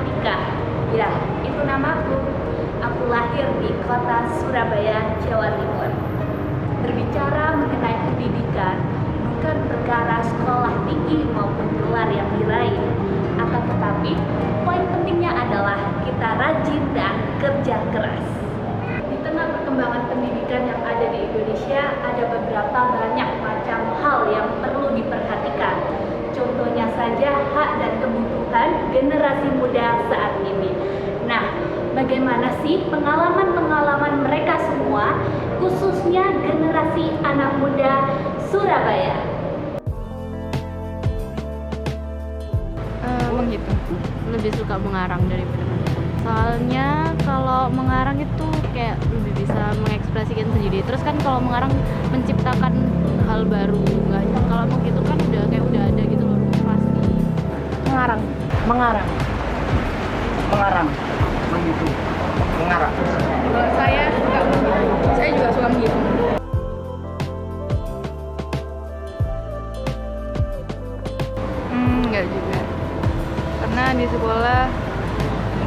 matematika. Ya, itu namaku. Aku lahir di kota Surabaya, Jawa Timur. Berbicara mengenai pendidikan, bukan perkara sekolah tinggi maupun gelar yang diraih. Akan tetapi, poin pentingnya adalah kita rajin dan kerja keras. Di tengah perkembangan pendidikan yang ada di Indonesia, ada beberapa banyak macam hal yang perlu diperhatikan. Contohnya saja hak dan kebutuhan generasi muda saat ini. Nah, bagaimana sih pengalaman-pengalaman mereka semua, khususnya generasi anak muda Surabaya? Menghitung. Lebih suka mengarang daripada menghitung. Soalnya kalau mengarang itu kayak lebih bisa mengekspresikan sendiri. Terus kan kalau mengarang menciptakan hal baru, enggak. Kalau menghitung kan udah ada gitu loh, pasti. Mengarang, menghitung, mengarang. Kalau saya suka menghitung, saya juga suka menghitung. Enggak juga. Karena di sekolah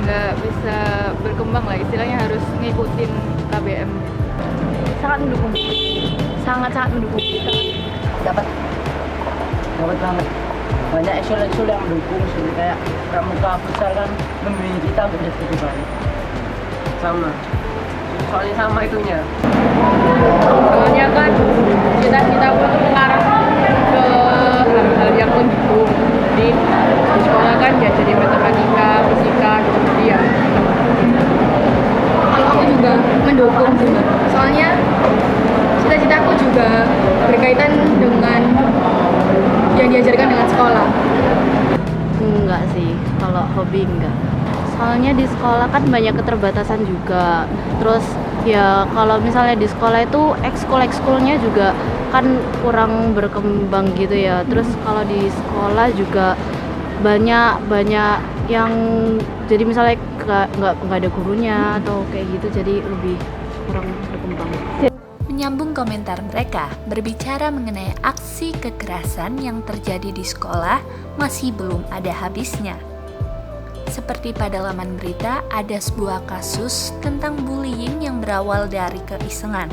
nggak bisa berkembang lah, istilahnya harus ngikutin KBM. Sangat mendukung, sangat mendukung. Dapat banget. Banyak ekskul yang mendukung, seperti kayak pramuka futsal kan membimbing kita untuk jadi lebih baik. Soalnya sama itunya. Soalnya kan cita-cita gue tuh mengarah ke hal-hal yang mendukung. Di sekolah kan ya jadi matematika, fisika, gitu ya. Kalau aku juga mendukung juga. Soalnya cita-citaku juga berkaitan dengan yang diajarkan dengan sekolah. Enggak sih, kalau hobi enggak. Soalnya di sekolah kan banyak keterbatasan juga. Terus ya kalau misalnya di sekolah itu ekskulnya juga kan kurang berkembang gitu ya. Terus kalau di sekolah juga banyak yang jadi misalnya nggak ada gurunya atau kayak gitu, jadi lebih kurang berkembang. Menyambung komentar mereka, berbicara mengenai aksi kekerasan yang terjadi di sekolah masih belum ada habisnya. Seperti pada laman berita, ada sebuah kasus tentang bullying yang berawal dari keisengan.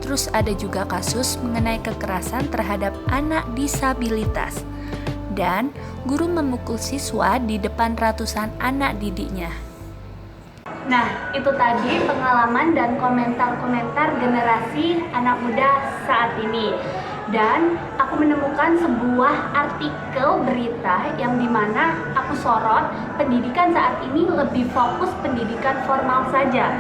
Terus ada juga kasus mengenai kekerasan terhadap anak disabilitas. Dan guru memukul siswa di depan ratusan anak didiknya. Nah, itu tadi pengalaman dan komentar-komentar generasi anak muda saat ini. Dan aku menemukan sebuah artikel berita yang dimana aku sorot pendidikan saat ini lebih fokus pendidikan formal saja.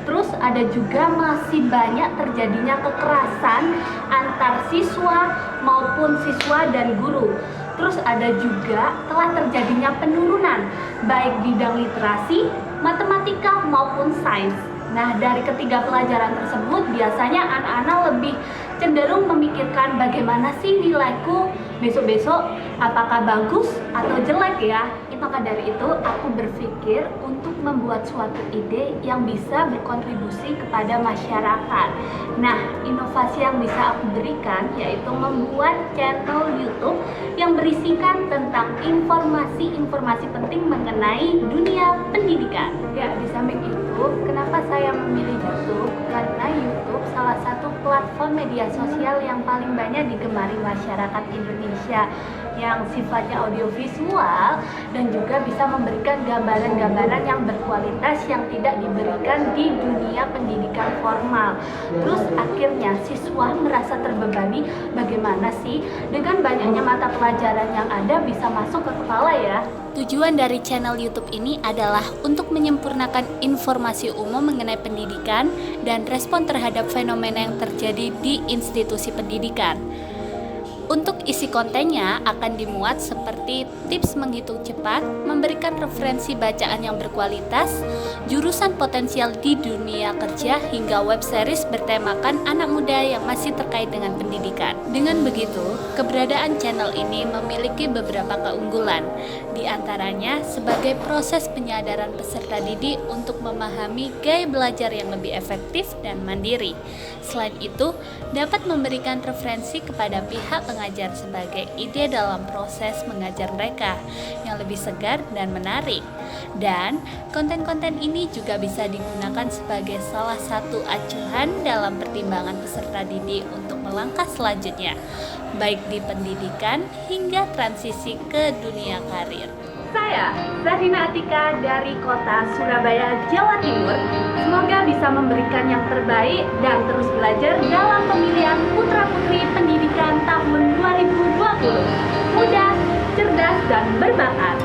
Terus ada juga masih banyak terjadinya kekerasan antar siswa maupun siswa dan guru. Terus ada juga telah terjadinya penurunan baik bidang literasi, matematika maupun sains. Nah, dari ketiga pelajaran tersebut biasanya anak-anak lebih cenderung memikirkan bagaimana sih nilaiku besok-besok, apakah bagus atau jelek ya. Maka dari itu aku berpikir untuk membuat suatu ide yang bisa berkontribusi kepada masyarakat. Nah, inovasi yang bisa aku berikan yaitu membuat channel YouTube yang berisikan tentang informasi-informasi penting mengenai dunia pendidikan. Ya, di samping itu, kenapa saya memilih YouTube? Karena YouTube salah satu platform media sosial yang paling banyak digemari masyarakat Indonesia, yang sifatnya audiovisual dan juga bisa memberikan gambaran-gambaran yang berkualitas yang tidak diberikan di dunia pendidikan formal. Terus akhirnya siswa merasa terbebani, bagaimana sih dengan banyaknya mata pelajaran yang ada bisa masuk ke kepala ya. Tujuan dari channel YouTube ini adalah untuk menyempurnakan informasi umum mengenai pendidikan dan respon terhadap fenomena yang terjadi di institusi pendidikan. Untuk isi kontennya akan dimuat seperti tips menghitung cepat, memberikan referensi bacaan yang berkualitas, jurusan potensial di dunia kerja, hingga web series bertemakan anak muda yang masih terkait dengan pendidikan. Dengan begitu, keberadaan channel ini memiliki beberapa keunggulan, di antaranya sebagai proses penyadaran peserta didik untuk memahami gaya belajar yang lebih efektif dan mandiri. Selain itu, dapat memberikan referensi kepada pihak pengambil pengajar sebagai ide dalam proses mengajar mereka yang lebih segar dan menarik. Dan konten-konten ini juga bisa digunakan sebagai salah satu acuan dalam pertimbangan peserta didik untuk melangkah selanjutnya, baik di pendidikan hingga transisi ke dunia karir. Saya, Zarina Atika dari kota Surabaya, Jawa Timur. Semoga bisa memberikan yang terbaik dan terus belajar dalam pemilihan putra-putri pendidikan tahun 2020. Muda, cerdas, dan berbakat.